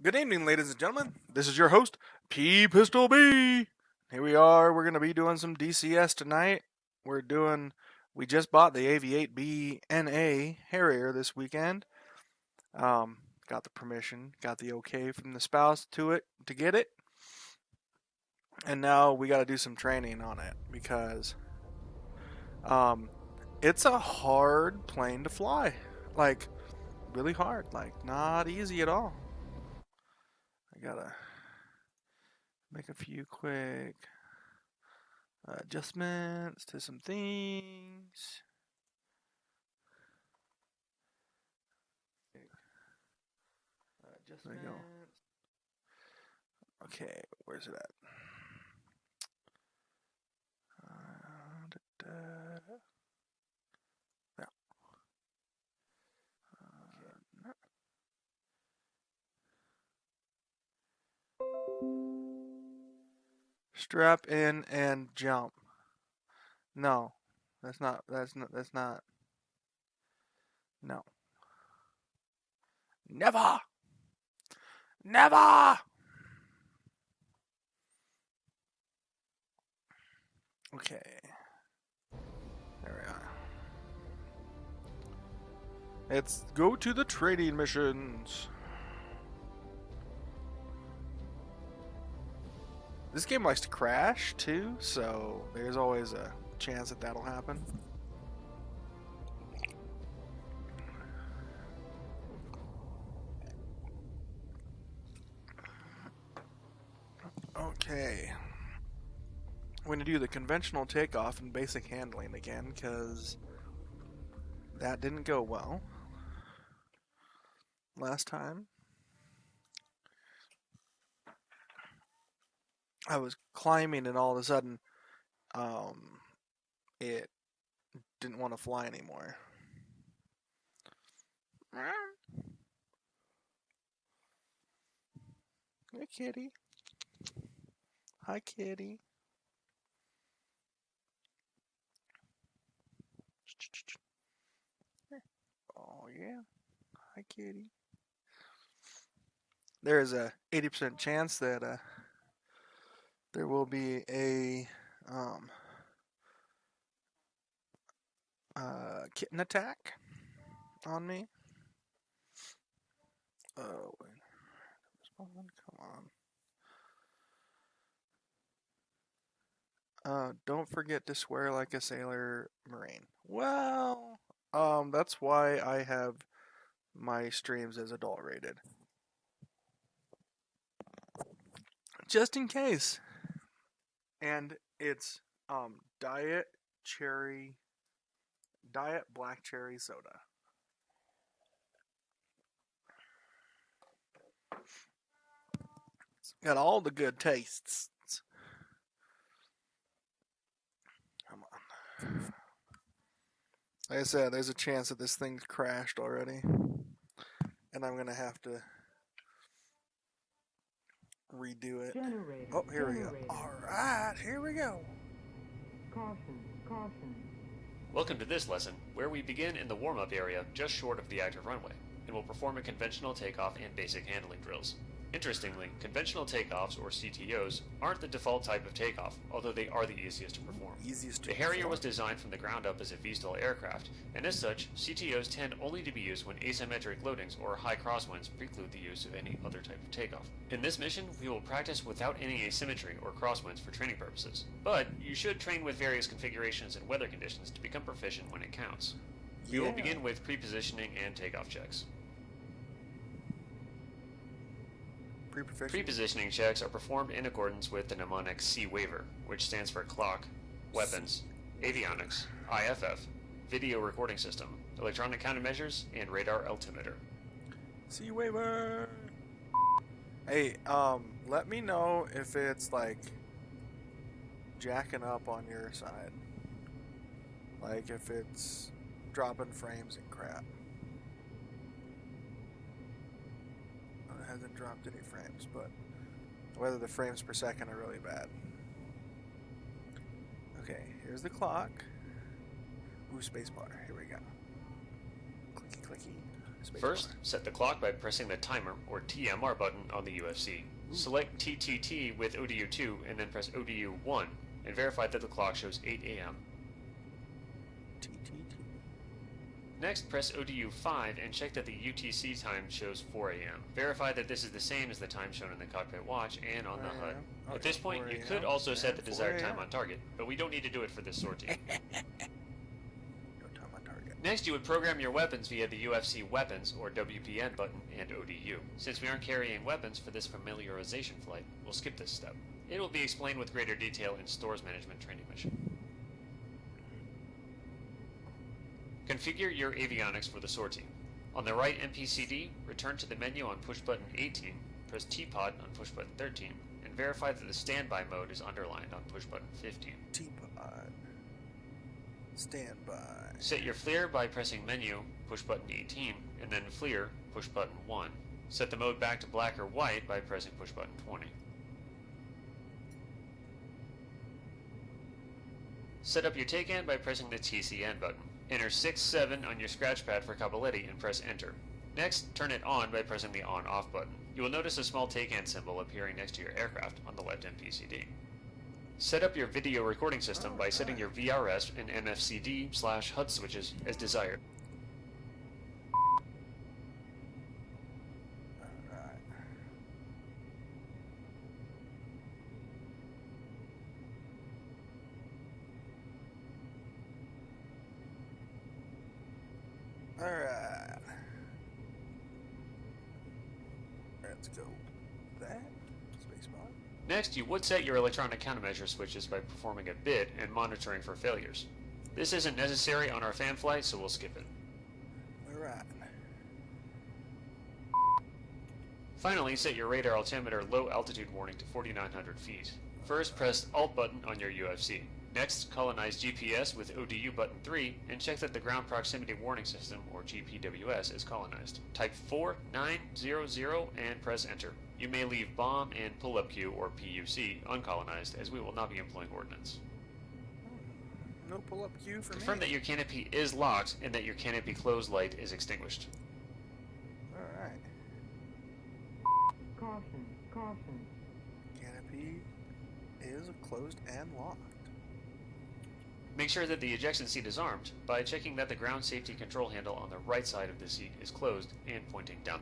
Good evening, ladies and gentlemen. This is your host, P Pistol B. Here we are. We're going to be doing some DCS tonight. We just bought the AV-8BNA Harrier this weekend. Got the permission, got the okay from the spouse to get it. And now we got to do some training on it because it's a hard plane to fly. Like, really hard. Like, not easy at all. I gotta make a few quick adjustments to some things. There we go. Okay, where's it at? Yeah. Strap in and jump. No, that's not. No. Never. Never. Okay. There we are. Let's go to the trading missions. This game likes to crash too, so there's always a chance that that'll happen. Okay. I'm going to do the conventional takeoff and basic handling again because that didn't go well last time. I was climbing and all of a sudden it didn't want to fly anymore. Hey, kitty. Hi, kitty. Oh, yeah. Hi, kitty. There is a 80% chance that there will be a kitten attack on me. Oh, wait. Come on. Don't forget to swear like a sailor marine. Well, that's why I have my streams as adult rated. Just in case. And it's diet black cherry soda. It's got all the good tastes. Come on. Like I said, there's a chance that this thing's crashed already. And I'm going to have to redo it. Oh, here we go. Alright, here we go. Caution. Welcome to this lesson, where we begin in the warm-up area just short of the active runway, and will perform a conventional takeoff and basic handling drills. Interestingly, conventional takeoffs, or CTOs, aren't the default type of takeoff, although they are the easiest to perform. The Harrier was designed from the ground up as a VTOL aircraft, and as such, CTOs tend only to be used when asymmetric loadings or high crosswinds preclude the use of any other type of takeoff. In this mission, we will practice without any asymmetry or crosswinds for training purposes, but you should train with various configurations and weather conditions to become proficient when it counts. We will begin with pre-positioning and takeoff checks. Pre-positioning checks are performed in accordance with the mnemonic C waiver, which stands for clock, weapons, avionics, IFF, video recording system, electronic countermeasures, and radar altimeter. C waiver. Hey, let me know if it's like jacking up on your side. Like if it's dropping frames and crap. It hasn't dropped any frames, but whether the frames per second are really bad. Okay, here's the clock. Ooh, spacebar. Here we go. Clicky, clicky. First, set the clock by pressing the timer or TMR button on the UFC. Select TTT with ODU2 and then press ODU1 and verify that the clock shows 8 a.m. TTT. Next, press ODU5 and check that the UTC time shows 4 a.m. Verify that this is the same as the time shown in the cockpit watch and on the HUD. At this point, you could also set the desired time on target, but we don't need to do it for this sortie. Next, you would program your weapons via the UFC Weapons or WPN button and ODU. Since we aren't carrying weapons for this familiarization flight, we'll skip this step. It will be explained with greater detail in Stores Management Training Mission. Configure your avionics for the sortie. On the right MPCD, return to the menu on push button 18, press T-Pod on push button 13, and verify that the standby mode is underlined on push button 15. T-Pod. Standby. Set your FLIR by pressing menu, push button 18, and then FLIR, push button 1. Set the mode back to black or white by pressing push button 20. Set up your TACAN by pressing the TCN button. Enter 6-7 on your scratch pad for Caballetti and press enter. Next, turn it on by pressing the on-off button. You will notice a small TACAN symbol appearing next to your aircraft on the left MPCD. Set up your video recording system by setting your VRS and MFCD/HUD switches as desired. Alright. Let's go. That. Spacebar. Next, you would set your electronic countermeasure switches by performing a bid and monitoring for failures. This isn't necessary on our fan flight, so we'll skip it. Alright. Finally, set your radar altimeter low altitude warning to 4,900 feet. First, press Alt button on your UFC. Next, colonize GPS with ODU button 3 and check that the Ground Proximity Warning System, or GPWS, is colonized. Type 4900 and press enter. You may leave bomb and pull-up queue, or PUC, uncolonized, as we will not be employing ordnance. No pull-up queue for me. Confirm that your canopy is locked and that your canopy closed light is extinguished. Alright. Caution, caution. Canopy is closed and locked. Make sure that the ejection seat is armed by checking that the ground safety control handle on the right side of the seat is closed and pointing down.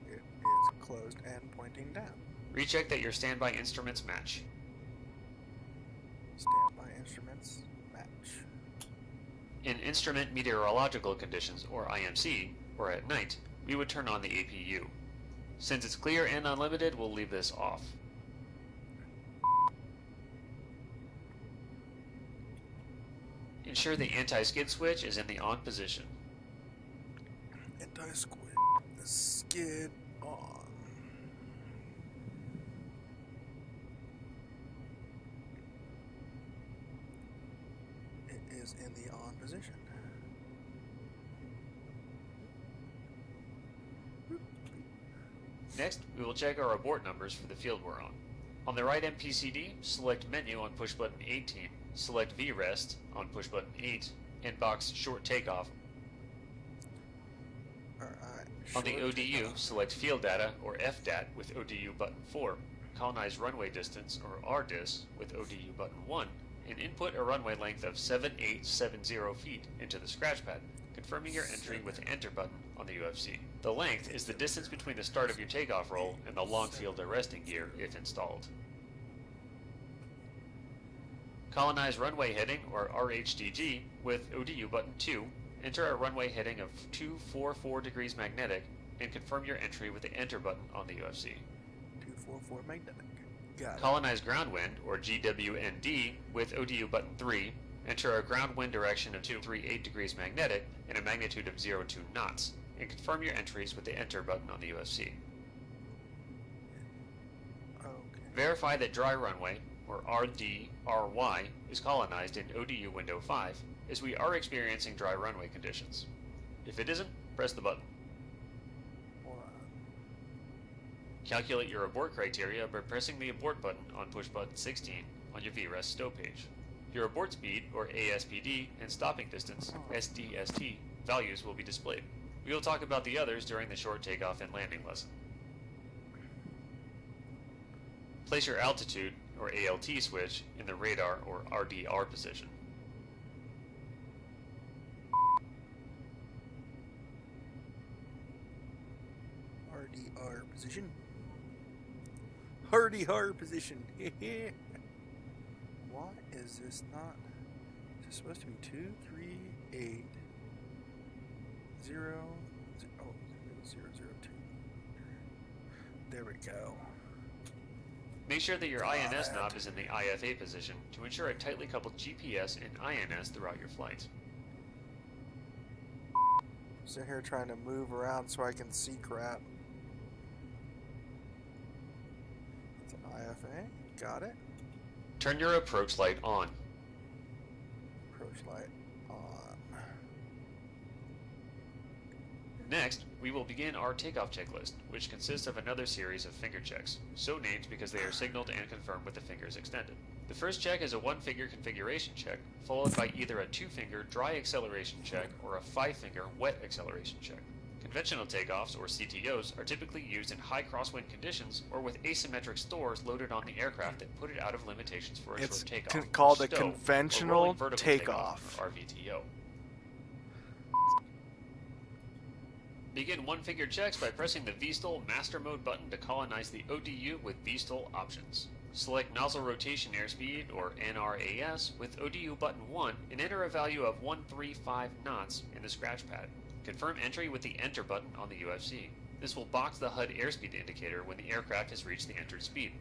It is closed and pointing down. Recheck that your standby instruments match. Standby instruments match. In instrument meteorological conditions, or IMC, or at night, we would turn on the APU. Since it's clear and unlimited, we'll leave this off. Ensure the anti-skid switch is in the on position. Skid on. It is in the on position. Next, we will check our abort numbers for the field we're on. On the right MPCD, select Menu on push button 18, select VREST on push button 8, and box Short Takeoff. On the ODU, select Field Data, or FDAT, with ODU button 4, colonize Runway Distance, or RDIS, with ODU button 1, and input a runway length of 7870 feet into the scratch pad, confirming your entry with the Enter button on the UFC. The length is the distance between the start of your takeoff roll and the long field arresting gear, if installed. Colonize Runway Heading, or RHDG, with ODU button 2, enter a runway heading of 244 degrees magnetic, and confirm your entry with the Enter button on the UFC. 244 magnetic. Got it. Colonize Ground Wind, or GWND, with ODU button 3, enter a ground wind direction of 238 degrees magnetic and a magnitude of 02 knots, and confirm your entries with the Enter button on the UFC. Okay. Verify that Dry Runway, or RDRY, is colonized in ODU window 5, as we are experiencing dry runway conditions. If it isn't, press the button. Calculate your abort criteria by pressing the abort button on push button 16 on your VREST stow page. Your abort speed, or ASPD, and stopping distance, SDST, values will be displayed. We will talk about the others during the short takeoff and landing lesson. Place your altitude, or ALT switch, in the radar or RDR position. RDR position. RDR position. Why is this not? Is this supposed to be 2, 3, 8, 0, 0, 0, 2. There we go. Make sure that your INS knob is in the IFA position to ensure a tightly coupled GPS and INS throughout your flight. Sitting here trying to move around so I can see crap. It's an IFA. Got it. Turn your approach light on. Approach light on. Next, we will begin our takeoff checklist, which consists of another series of finger checks, so named because they are signaled and confirmed with the fingers extended. The first check is a 1-finger configuration check, followed by either a 2-finger dry acceleration check or a 5-finger wet acceleration check. Conventional takeoffs, or CTOs, are typically used in high crosswind conditions or with asymmetric stores loaded on the aircraft that put it out of limitations for a short takeoff. It's called a STOW, conventional rolling vertical takeoff. or RVTO. Begin 1-finger checks by pressing the VSTOL Master Mode button to colonize the ODU with VSTOL options. Select Nozzle Rotation Airspeed, or NRAS, with ODU button 1 and enter a value of 135 knots in the scratch pad. Confirm entry with the Enter button on the UFC. This will box the HUD airspeed indicator when the aircraft has reached the entered speed.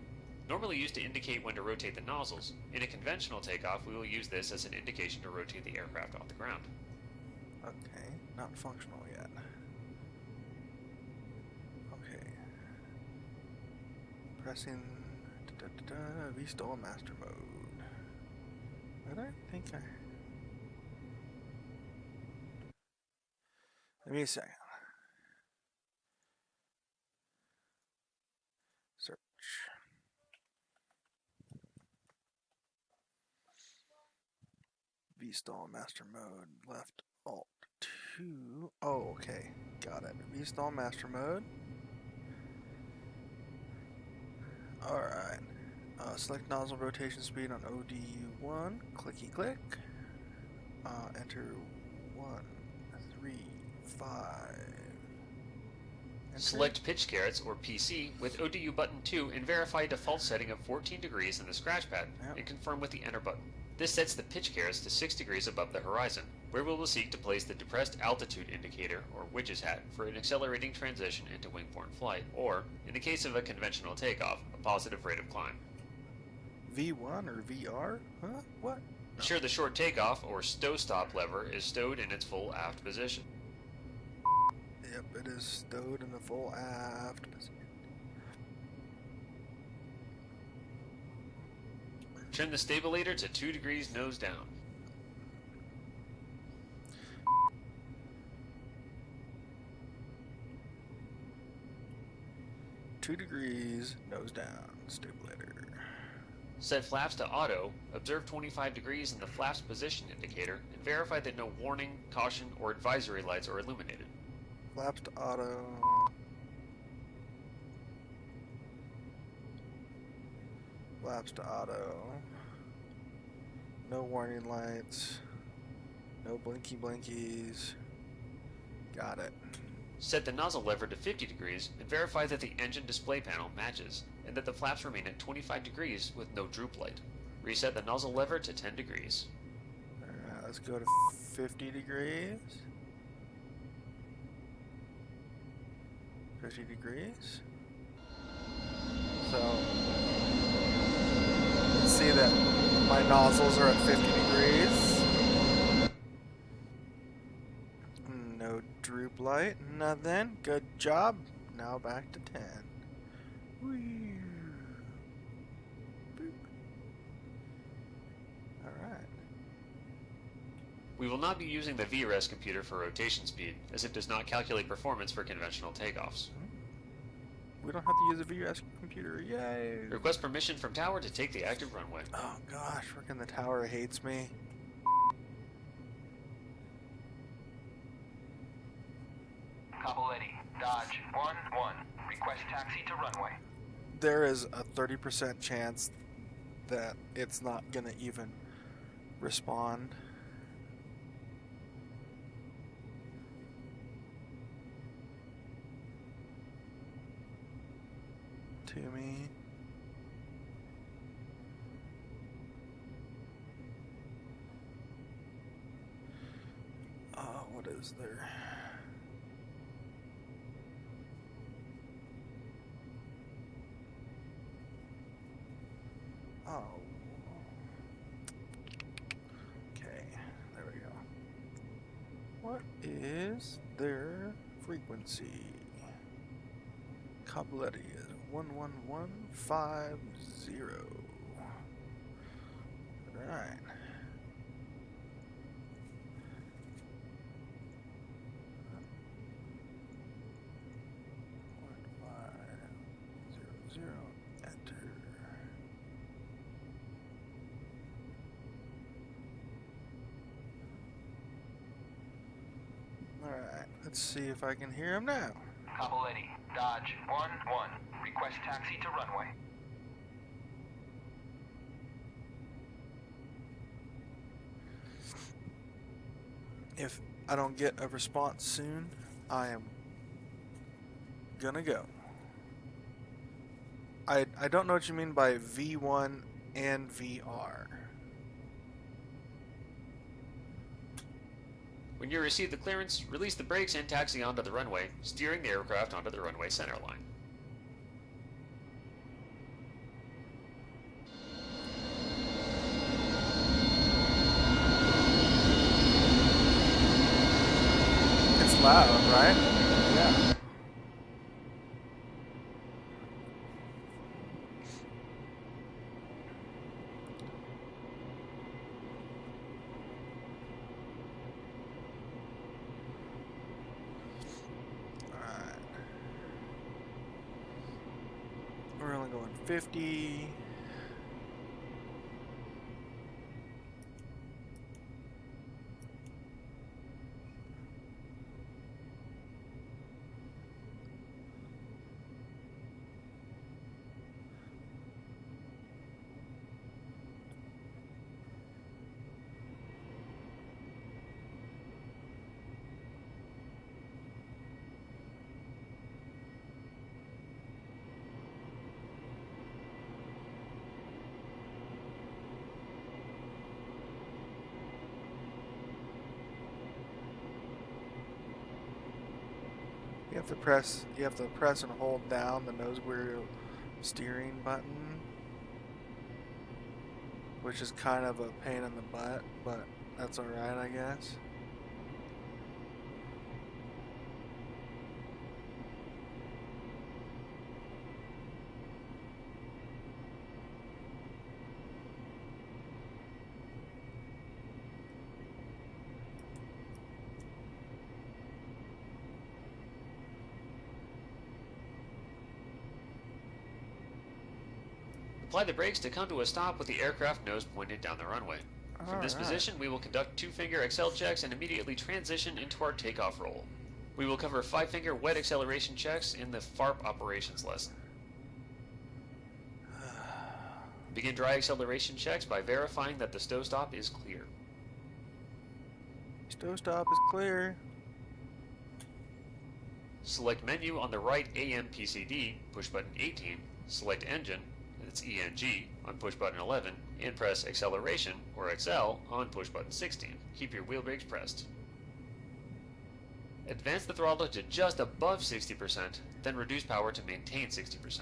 Normally used to indicate when to rotate the nozzles, in a conventional takeoff we will use this as an indication to rotate the aircraft off the ground. Okay, not functional yet. Okay. Pressing VSTOL Master Mode. But I think I... Give me a second. Search. VSTOL Master Mode. Left Alt 2. Oh, okay. Got it. VSTOL Master Mode. Alright. Select nozzle rotation speed on ODU1. Clicky click. Enter 1, 3, 5. Enter. Select Pitch Carrots, or PC, with ODU button 2 and verify default setting of 14 degrees in the scratch pad, and confirm with the Enter button. This sets the pitch carrots to 6 degrees above the horizon, where we will seek to place the depressed altitude indicator, or Widget's hat, for an accelerating transition into wing-borne flight, or, in the case of a conventional takeoff, a positive rate of climb. V1 or VR? Huh? What? Ensure the short takeoff, or stow stop lever, is stowed in its full aft position. Yep, it is stowed in the full aft position. Trim the stabilator to 2 degrees nose down. Two degrees, nose down, stabilator. Set flaps to auto, observe 25 degrees in the flaps position indicator, and verify that no warning, caution, or advisory lights are illuminated. Flaps to auto. Flaps to auto. No warning lights. No blinky blinkies. Got it. Set the nozzle lever to 50 degrees and verify that the engine display panel matches and that the flaps remain at 25 degrees with no droop light. Reset the nozzle lever to 10 degrees. Alright, let's go to 50 degrees. 50 degrees. So, you can see that my nozzles are at 50 degrees. No droop light, nothing. Good job. Now back to 10. Whee. Boop. Alright. We will not be using the VRES computer for rotation speed, as it does not calculate performance for conventional takeoffs. We don't have to use a VRS computer. Yay! Request permission from tower to take the active runway. Oh gosh, freaking the tower hates me. Dodge 1-1. Request taxi to runway. There is a 30% chance that it's not gonna even respond. To me. What is there? Oh. Okay, there we go. What is their frequency? Cabletti is 11150. Alright. Enter. Alright, let's see if I can hear him now. Cabletti, Dodge 1-1. Request taxi to runway. If I don't get a response soon, I am gonna go. I don't know what you mean by V1 and VR. When you receive the clearance, release the brakes and taxi onto the runway, steering the aircraft onto the runway center line. It's loud, right? Yeah. Alright. We're only going 50. You have to press and hold down the nose wheel steering button, which is kind of a pain in the butt, but that's alright, I guess. Apply the brakes to come to a stop with the aircraft nose pointed down the runway. From this position, we will conduct 2-finger accel checks and immediately transition into our takeoff roll. We will cover 5-finger wet acceleration checks in the FARP operations lesson. Begin dry acceleration checks by verifying that the stow stop is clear. Stow stop is clear. Select menu on the right AMPCD, push button 18, select engine, that's ENG, on push button 11, and press acceleration, or XL, on push button 16. Keep your wheel brakes pressed. Advance the throttle to just above 60%, then reduce power to maintain 60%.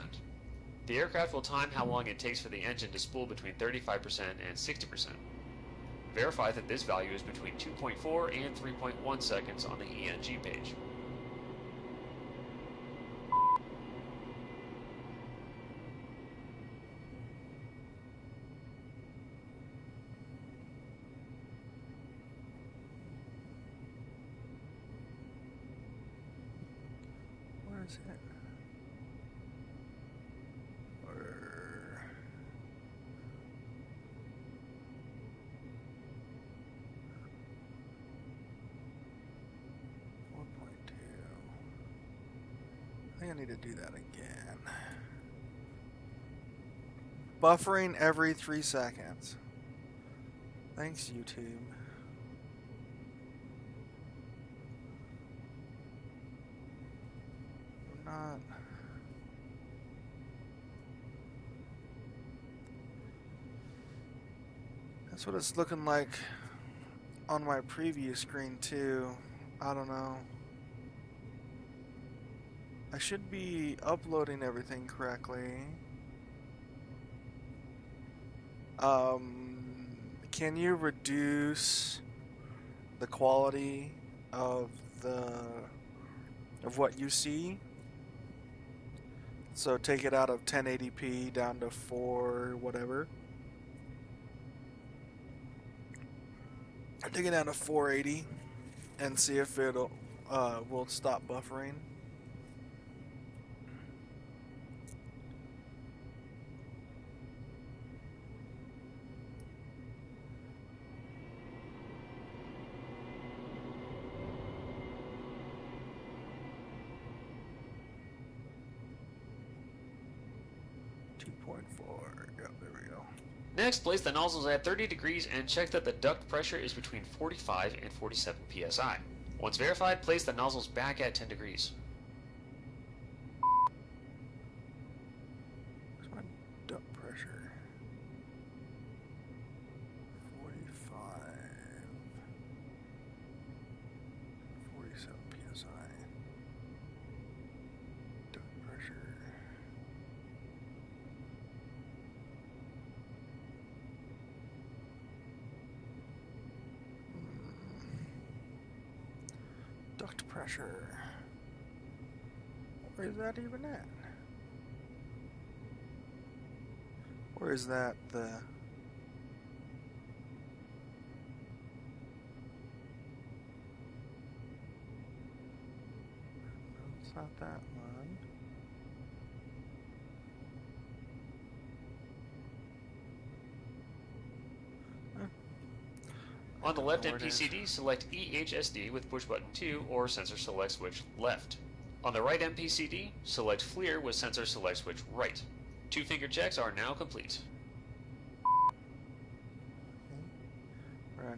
The aircraft will time how long it takes for the engine to spool between 35% and 60%. Verify that this value is between 2.4 and 3.1 seconds on the ENG page. Where is it? I need to do that again. Buffering every 3 seconds. Thanks, YouTube. I'm not... That's what it's looking like on my preview screen too. I don't know. I should be uploading everything correctly. Can you reduce the quality of what you see? So take it out of 1080p down to 4 whatever. Take it down to 480 and see if it'll will stop buffering. Yep, there we go. Next, place the nozzles at 30 degrees and check that the duct pressure is between 45 and 47 psi. Once verified, place the nozzles back at 10 degrees. Where's my duct pressure? 45, 47 psi. Duct pressure. Duct pressure. Where is that even at? Or is that the... No, it's not that one. On the left Where it is. MPCD, select EHSD with push button 2 or sensor select switch left. On the right MPCD, select FLIR with sensor select switch right. 2-finger checks are now complete. Right.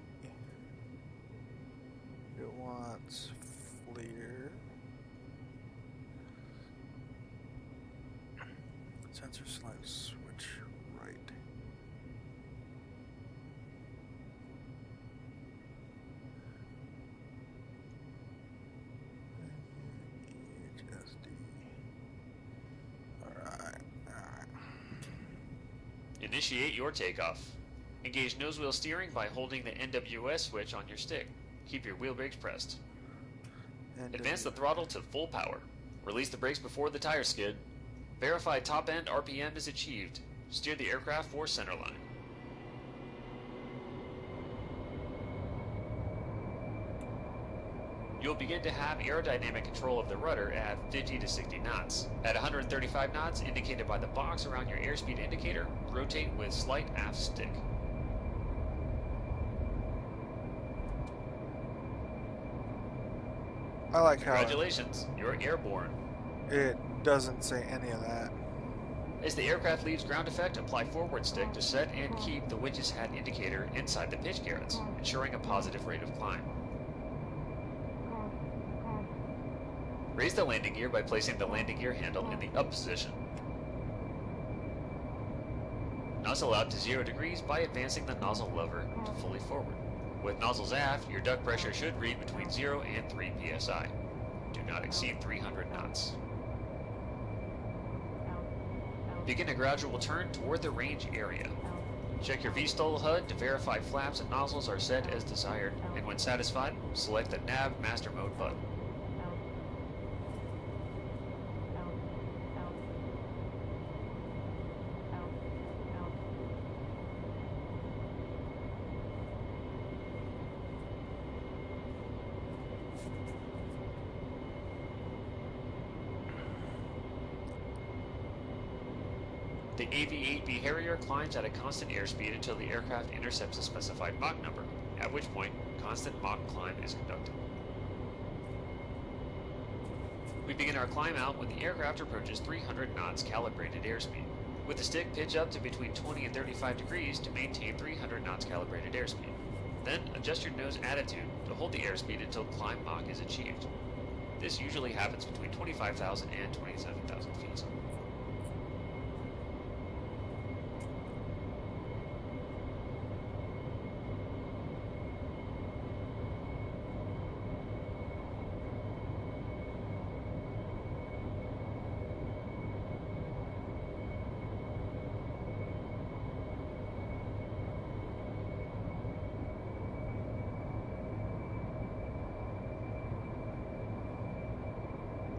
It wants FLIR. Sensor select switch right. EHSD. Alright. Initiate your takeoff. Engage nose wheel steering by holding the NWS switch on your stick. Keep your wheel brakes pressed. Advance the throttle to full power. Release the brakes before the tire skid. Verify top end RPM is achieved. Steer the aircraft for centerline. You'll begin to have aerodynamic control of the rudder at 50 to 60 knots. At 135 knots, indicated by the box around your airspeed indicator, rotate with slight aft stick. I like how Congratulations, you're airborne. it doesn't say any of that. As the aircraft leaves ground effect, apply forward stick to set and keep the winch's hat indicator inside the pitch carrots, ensuring a positive rate of climb. Raise the landing gear by placing the landing gear handle in the up position. Nozzle out to 0 degrees by advancing the nozzle lever to fully forward. With nozzles aft, your duct pressure should read between 0 and 3 psi. Do not exceed 300 knots. Begin a gradual turn toward the range area. Check your VSTOL HUD to verify flaps and nozzles are set as desired, and when satisfied, select the Nav Master Mode button. The AV-8B Harrier climbs at a constant airspeed until the aircraft intercepts a specified Mach number, at which point constant Mach climb is conducted. We begin our climb out when the aircraft approaches 300 knots calibrated airspeed. With the stick, pitch up to between 20 and 35 degrees to maintain 300 knots calibrated airspeed. Then, adjust your nose attitude to hold the airspeed until climb Mach is achieved. This usually happens between 25,000 and 27,000 feet.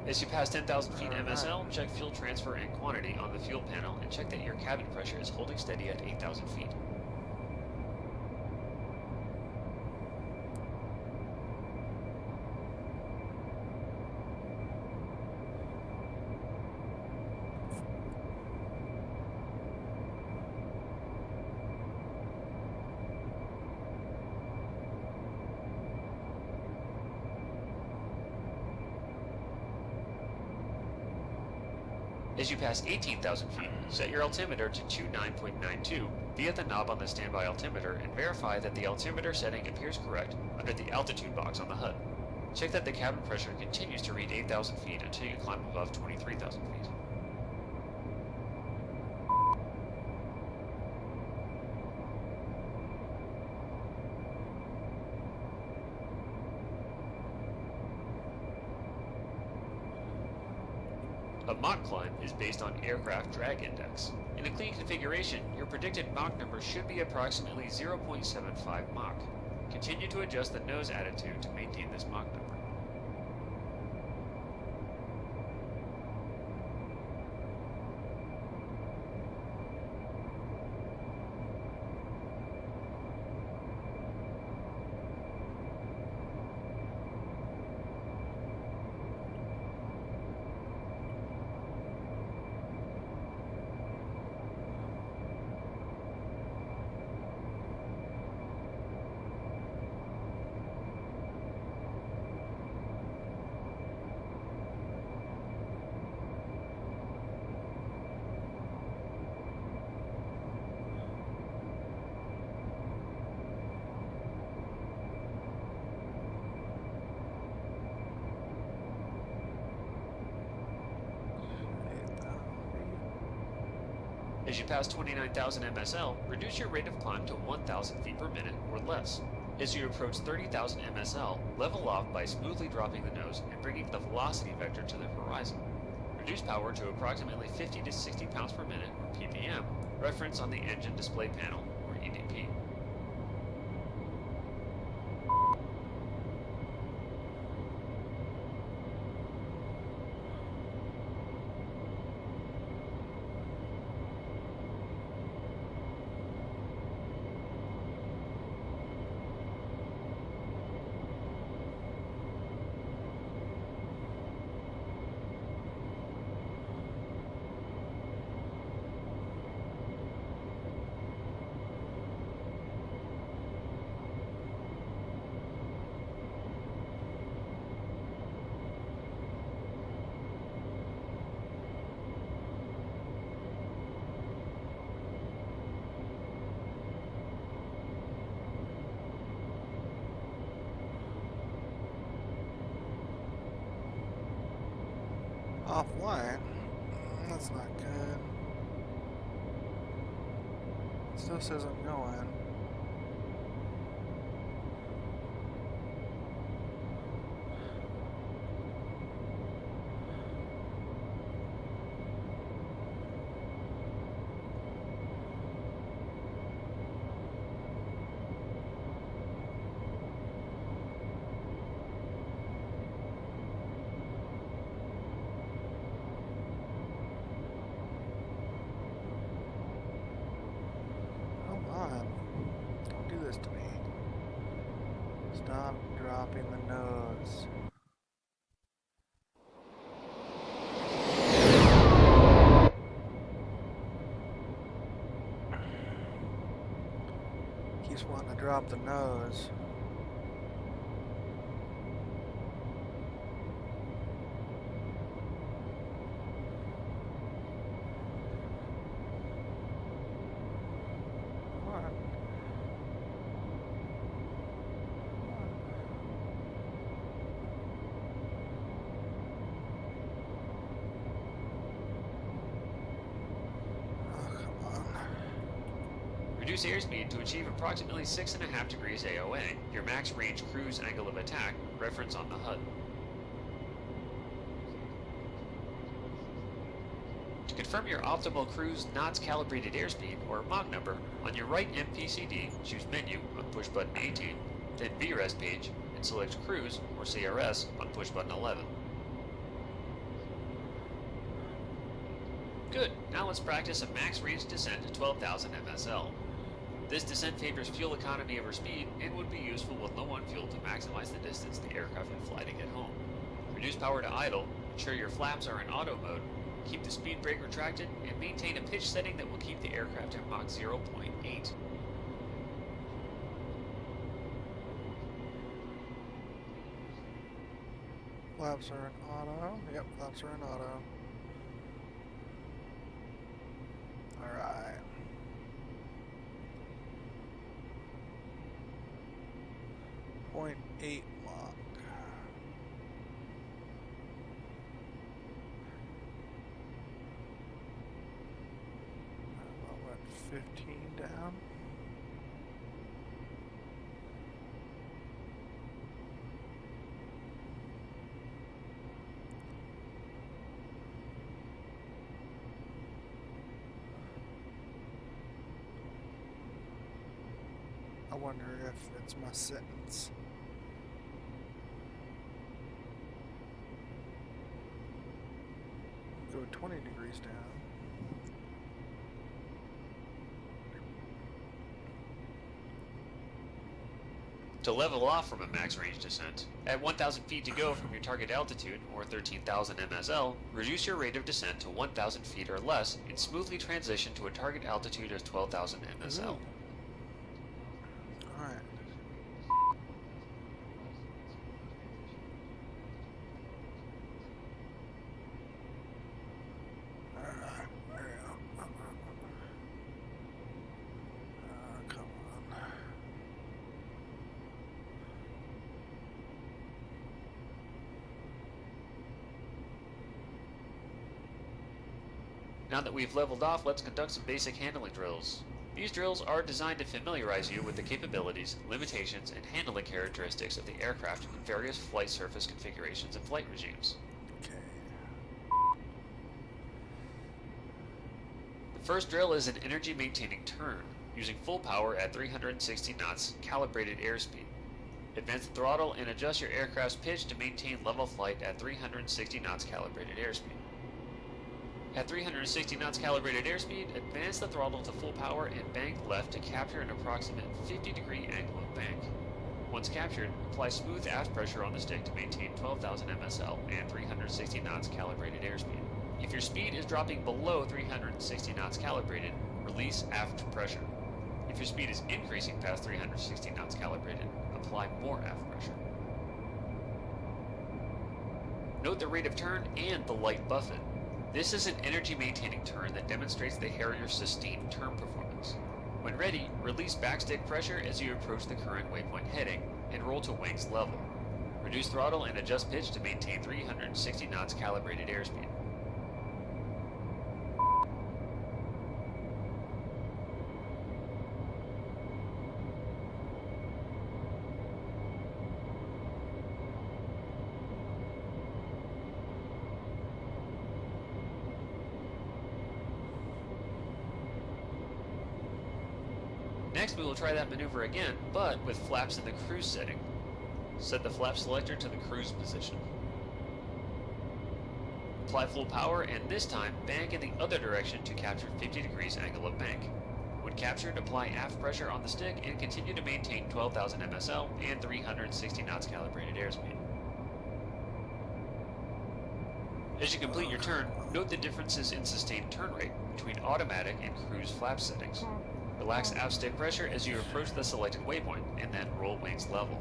As you pass 10,000 feet MSL, check fuel transfer and quantity on the fuel panel and check that your cabin pressure is holding steady at 8,000 feet. As you pass 18,000 feet, set your altimeter to 29.92 via the knob on the standby altimeter and verify that the altimeter setting appears correct under the altitude box on the HUD. Check that the cabin pressure continues to read 8,000 feet until you climb above 23,000 feet. A Mach climb is based on aircraft drag index. In a clean configuration, your predicted Mach number should be approximately 0.75 Mach. Continue to adjust the nose attitude to maintain this Mach number. As you pass 29,000 MSL, reduce your rate of climb to 1,000 feet per minute or less. As you approach 30,000 MSL, level off by smoothly dropping the nose and bringing the velocity vector to the horizon. Reduce power to approximately 50 to 60 pounds per minute, or ppm, reference on the engine display panel, or EDP. Offline? That's not good. It still says I'm going. Don't do this to me. Stop dropping the nose. Keeps wanting to drop the nose. Reduce airspeed to achieve approximately 6.5 degrees AOA, your max range cruise angle of attack, reference on the HUD. To confirm your optimal cruise knots calibrated airspeed, or Mach number, on your right MPCD, choose Menu on push button 18, then VRES page, and select Cruise, or CRS, on push button 11. Good, now let's practice a max range descent to 12,000 MSL. This descent favors fuel economy over speed and would be useful with low on fuel to maximize the distance the aircraft can fly to get home. Reduce power to idle, ensure your flaps are in auto mode, keep the speed brake retracted, and maintain a pitch setting that will keep the aircraft at Mach 0.8. Flaps are in auto. Yep, flaps are in auto. Alright. .8 Mach. I went 15 down. I wonder if it's my settings. Go 20 degrees down. To level off from a max range descent, at 1,000 feet to go from your target altitude, or 13,000 MSL, reduce your rate of descent to 1,000 feet or less and smoothly transition to a target altitude of 12,000 MSL. Ooh. Alright. Alright, there we go. Come on. Now that we've leveled off, let's conduct some basic handling drills. These drills are designed to familiarize you with the capabilities, limitations, and handling characteristics of the aircraft in various flight surface configurations and flight regimes. Okay. The first drill is an energy maintaining turn, using full power at 360 knots calibrated airspeed. Advance the throttle and adjust your aircraft's pitch to maintain level flight at 360 knots calibrated airspeed. At 360 knots calibrated airspeed, advance the throttle to full power and bank left to capture an approximate 50-degree angle of bank. Once captured, apply smooth aft pressure on the stick to maintain 12,000 MSL and 360 knots calibrated airspeed. If your speed is dropping below 360 knots calibrated, release aft pressure. If your speed is increasing past 360 knots calibrated, apply more aft pressure. Note the rate of turn and the light buffet. This is an energy-maintaining turn that demonstrates the Harrier's sustained turn performance. When ready, release backstick pressure as you approach the current waypoint heading, and roll to wings level. Reduce throttle and adjust pitch to maintain 360 knots calibrated airspeed. Next, we will try that maneuver again, but with flaps in the cruise setting. Set the flap selector to the cruise position. Apply full power, and this time, bank in the other direction to capture 50 degrees angle of bank. When captured, apply aft pressure on the stick and continue to maintain 12,000 MSL and 360 knots calibrated airspeed. As you complete your turn, note the differences in sustained turn rate between automatic and cruise flap settings. Relax aft stick pressure as you approach the selected waypoint, and then roll wings level.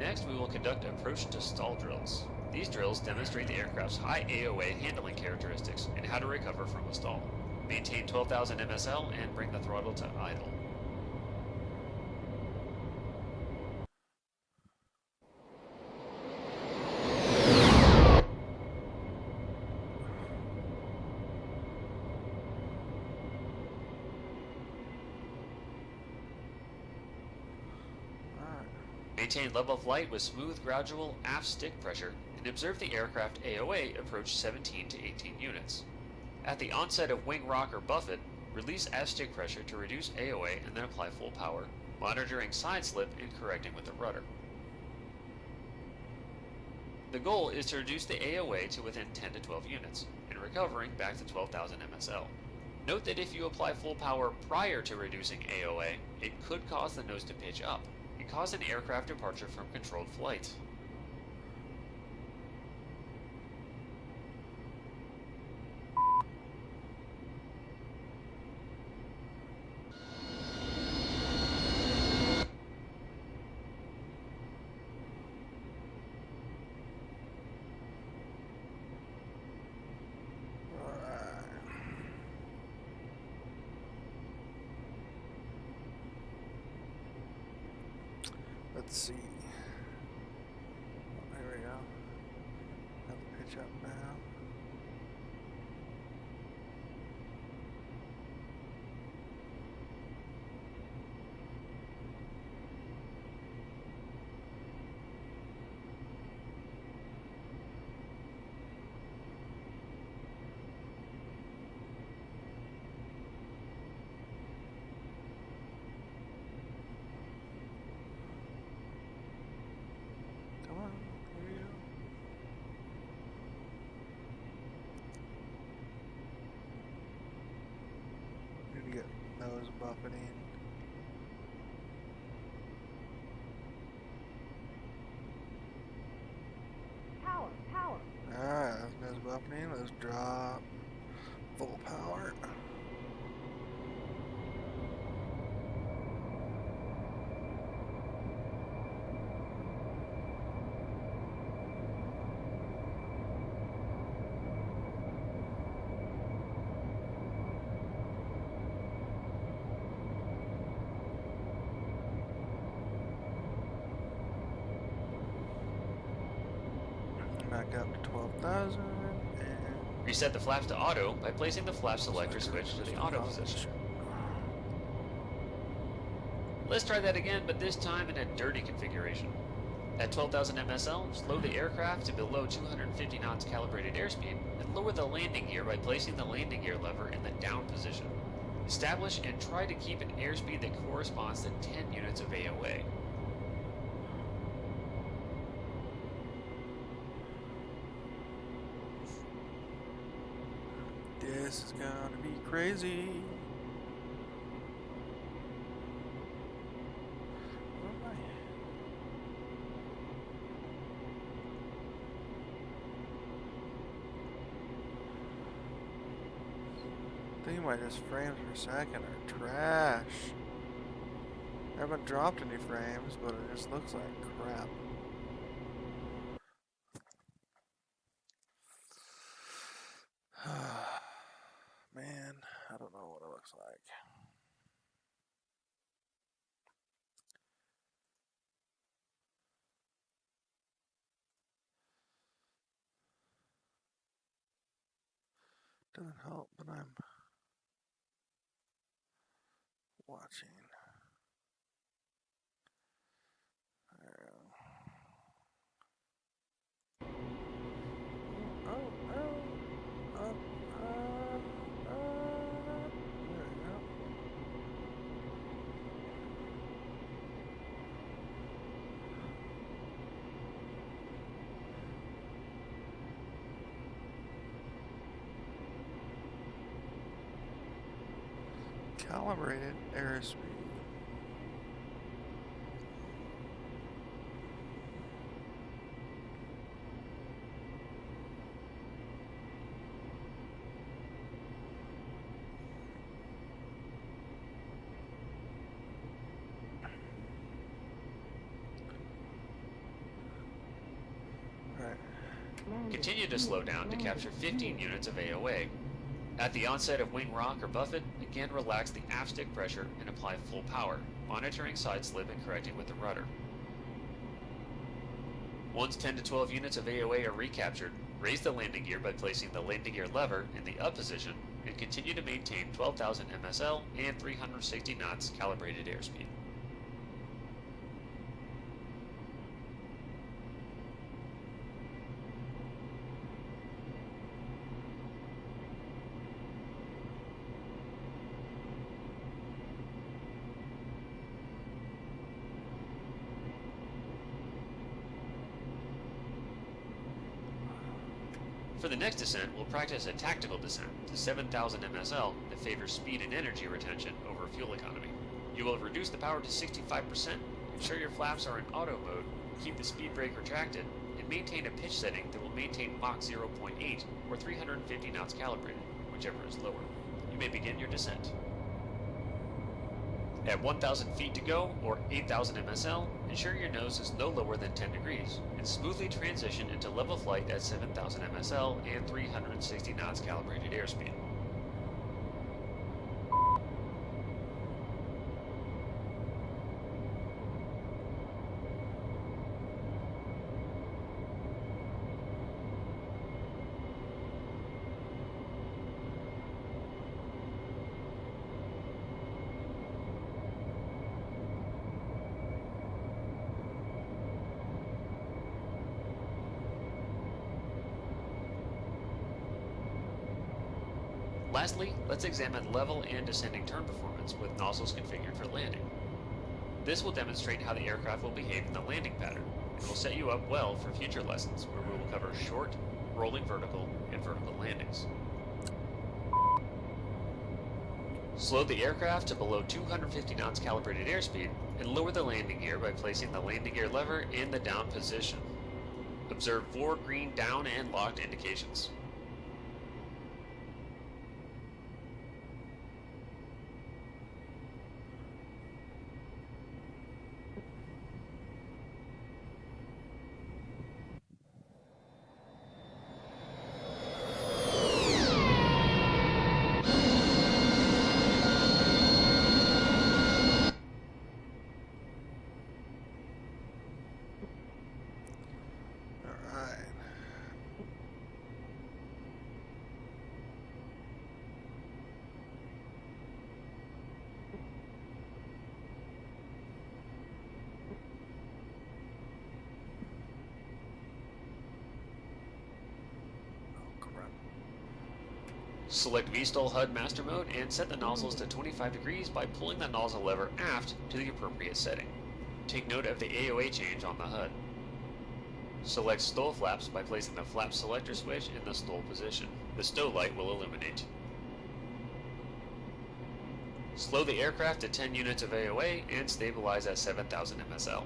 Next, we will conduct approach to stall drills. These drills demonstrate the aircraft's high AOA handling characteristics and how to recover from a stall. Maintain 12,000 MSL and bring the throttle to idle. Maintain level flight with smooth, gradual aft stick pressure, and observe the aircraft AOA approach 17 to 18 units. At the onset of wing rock or buffet, release aft stick pressure to reduce AOA and then apply full power, monitoring side slip and correcting with the rudder. The goal is to reduce the AOA to within 10 to 12 units, and recovering back to 12,000 MSL. Note that if you apply full power prior to reducing AOA, it could cause the nose to pitch up, and cause an aircraft departure from controlled flight. Let's see. Oh, here we go. Have the pitch up now. Come on, here we go. Need to get nose buffeting. Power, power. Alright, that's nose buffeting. Let's drop full power. Back up to 12,000 and Reset the flaps to auto by placing the flap selector switch to the auto position. Let's try that again, but this time in a dirty configuration. At 12,000 MSL, slow the aircraft to below 250 knots calibrated airspeed and lower the landing gear by placing the landing gear lever in the down position. Establish and try to keep an airspeed that corresponds to 10 units of AOA. this is gonna be crazy. Where am I? I think my just frames per second are trash. I haven't dropped any frames, but it just looks like crap. Man, I don't know what it looks like. Doesn't help that I'm watching. There we go. There we go. Calibrated airspeed. Continue to slow down to capture 15 units of AOA. At the onset of wing rock or buffet, again relax the aft stick pressure and apply full power, monitoring side slip and correcting with the rudder. Once 10 to 12 units of AOA are recaptured, raise the landing gear by placing the landing gear lever in the up position and continue to maintain 12,000 MSL and 360 knots calibrated airspeed. For the next descent, we'll practice a tactical descent to 7,000 MSL that favors speed and energy retention over fuel economy. You will reduce the power to 65%, ensure your flaps are in auto mode, keep the speed brake retracted, and maintain a pitch setting that will maintain Mach 0.8 or 350 knots calibrated, whichever is lower. You may begin your descent. At 1,000 feet to go, or 8,000 MSL, ensure your nose is no lower than 10 degrees, and smoothly transition into level flight at 7,000 MSL and 360 knots calibrated airspeed. Lastly, let's examine level and descending turn performance with nozzles configured for landing. This will demonstrate how the aircraft will behave in the landing pattern, and will set you up well for future lessons where we will cover short, rolling vertical, and vertical landings. Slow the aircraft to below 250 knots calibrated airspeed, and lower the landing gear by placing the landing gear lever in the down position. Observe 4 green down and locked indications. Select VSTOL HUD Master Mode and set the nozzles to 25 degrees by pulling the nozzle lever aft to the appropriate setting. Take note of the AOA change on the HUD. Select STOL flaps by placing the flap selector switch in the STOL position. The stow light will illuminate. Slow the aircraft to 10 units of AOA and stabilize at 7,000 MSL.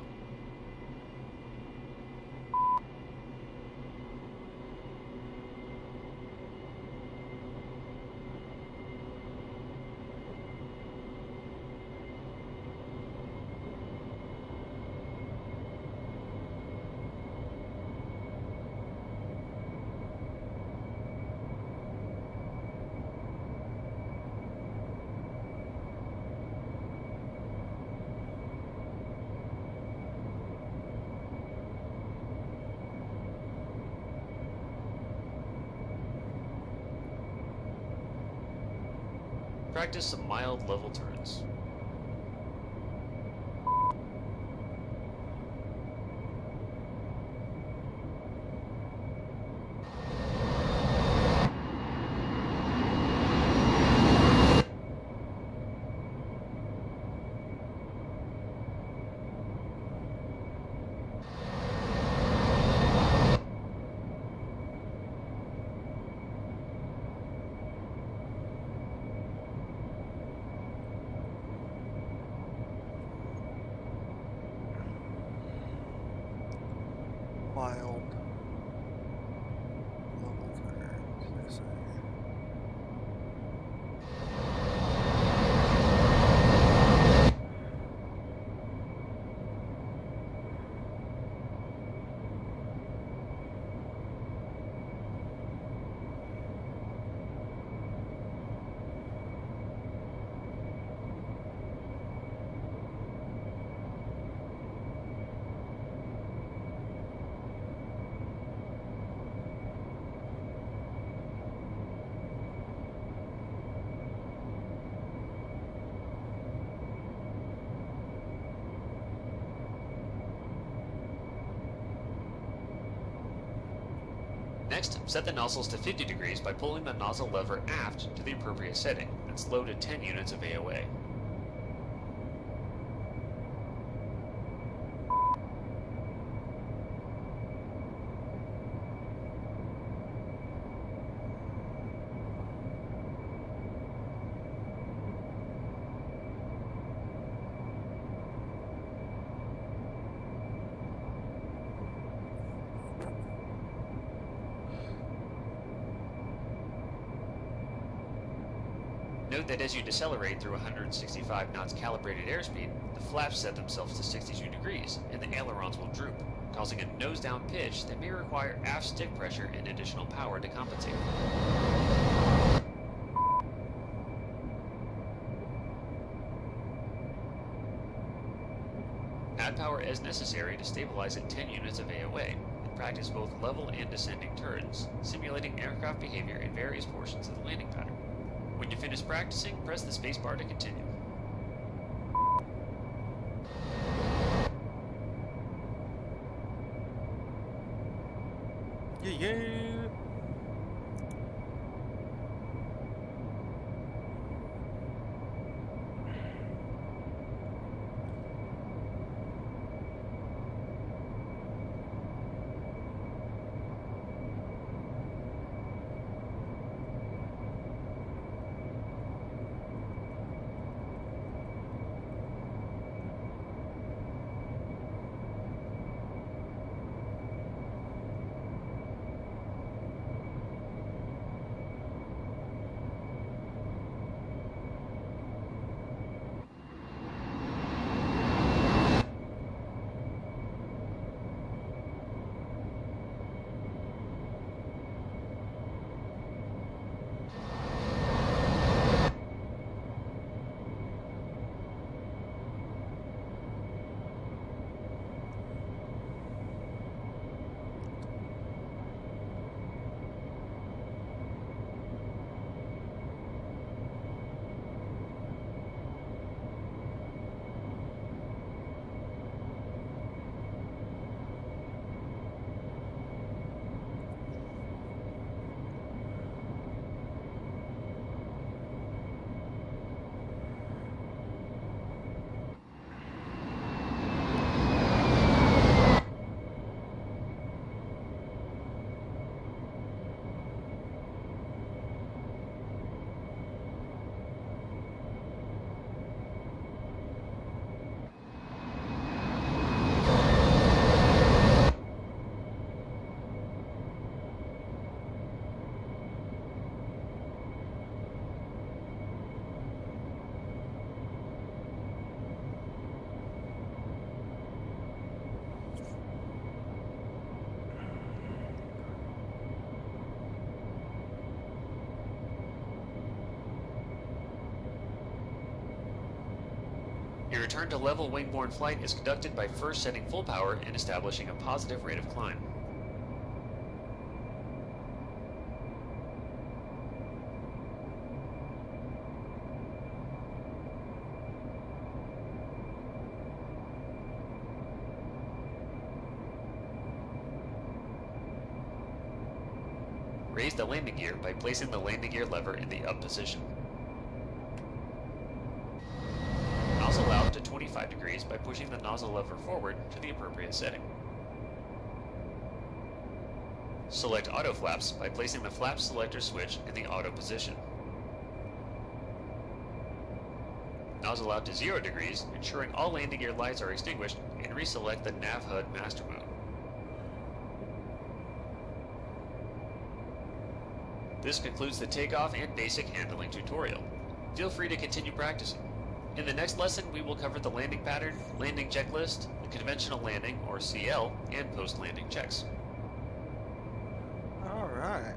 Practice some mild level turns. Next, set the nozzles to 50 degrees by pulling the nozzle lever aft to the appropriate setting and slow to 10 units of AOA. Note that as you decelerate through 165 knots calibrated airspeed, the flaps set themselves to 62 degrees, and the ailerons will droop, causing a nose-down pitch that may require aft stick pressure and additional power to compensate. Add power as necessary to stabilize at 10 units of AOA, and practice both level and descending turns, simulating aircraft behavior in various portions of the landing pattern. When you finish practicing, press the spacebar to continue. Yeah. Your return to level wing-borne flight is conducted by first setting full power and establishing a positive rate of climb. Raise the landing gear by placing the landing gear lever in the up position. Nozzle out to 25 degrees by pushing the nozzle lever forward to the appropriate setting. Select auto flaps by placing the flap selector switch in the auto position. Nozzle out to 0 degrees, ensuring all landing gear lights are extinguished, and reselect the nav HUD master mode. This concludes the takeoff and basic handling tutorial. Feel free to continue practicing. In the next lesson, we will cover the landing pattern, landing checklist, the conventional landing, or CL, and post-landing checks. Alright.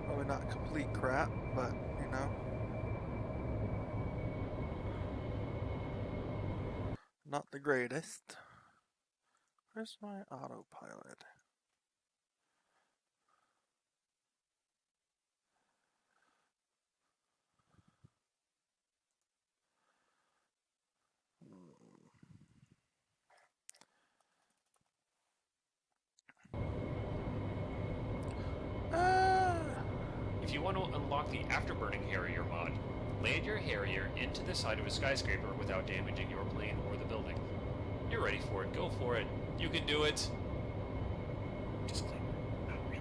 Probably not complete crap, but, you know. Not the greatest. Where's my autopilot? If you want to unlock the Afterburning Harrier mod, land your Harrier into the side of a skyscraper without damaging your plane or the building. You're ready for it, go for it. You can do it. Disclaimer, not really.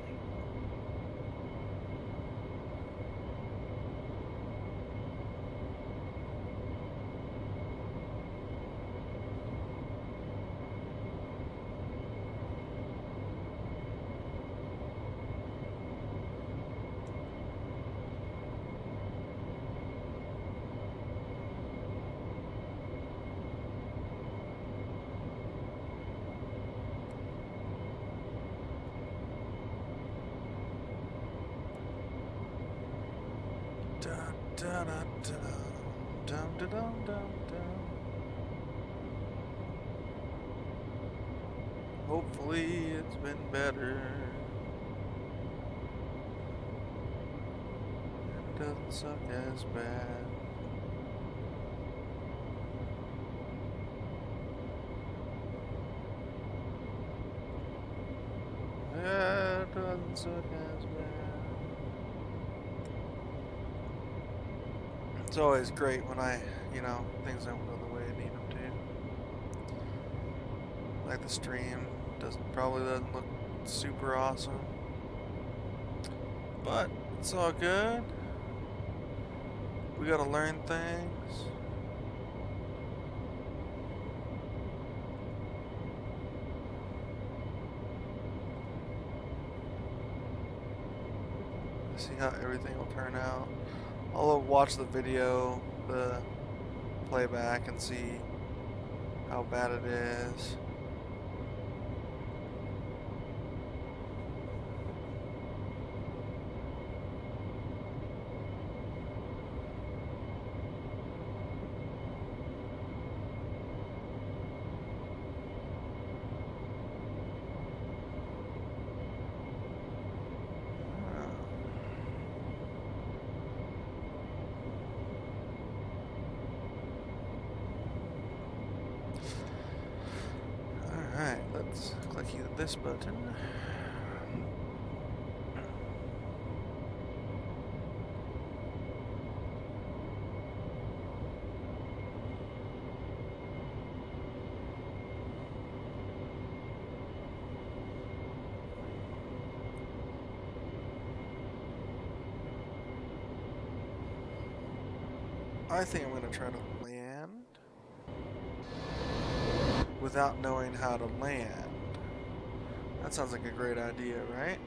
Dun, dun, dun, dun, dun, dun, dun, dun, dun. Hopefully it's been better. It doesn't suck as bad. It doesn't suck as bad. It's always great when things don't go the way I need them to. Like the stream probably doesn't look super awesome, but it's all good. We gotta learn things. See how everything will turn out. I'll watch the video, the playback, and see how bad it is. Alright, let's click this button. I think I'm going to try to land without knowing how to land. That sounds like a great idea, right?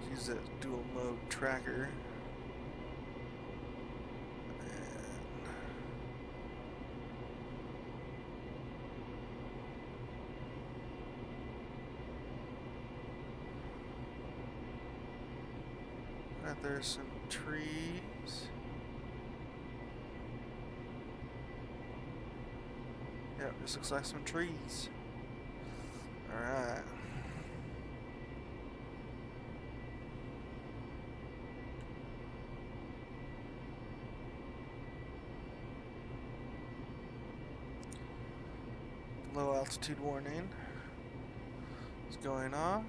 Use that dual mode tracker. And there's some trees. Yep, this looks like some trees. Alright. Low altitude warning is going on.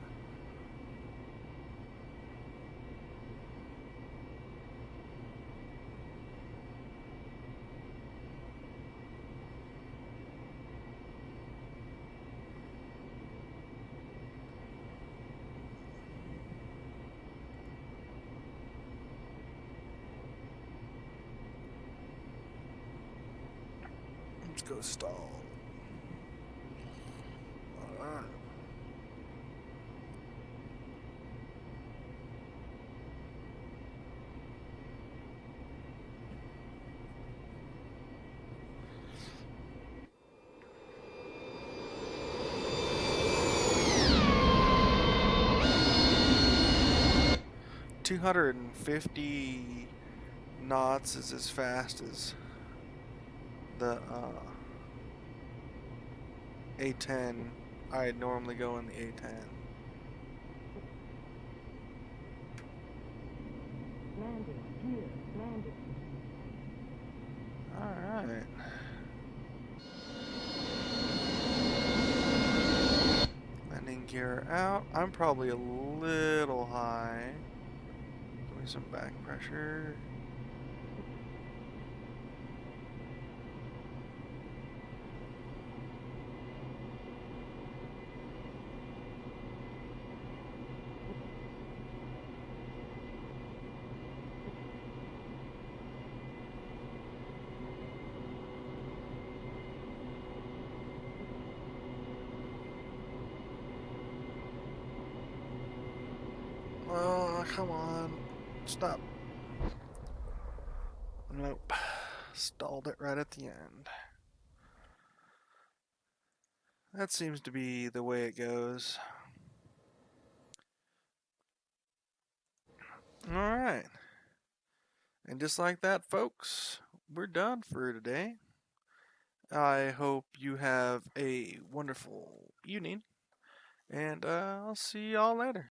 Let's go stall. Alright. 250 knots is as fast as the A10. I normally go in the A10. Landing, gear, landing. Alright. Landing gear out. I'm probably a little high. Give me some back pressure. Oh, come on. Stop. Nope. Stalled it right at the end. That seems to be the way it goes. Alright. And just like that, folks, we're done for today. I hope you have a wonderful evening. And I'll see y'all later.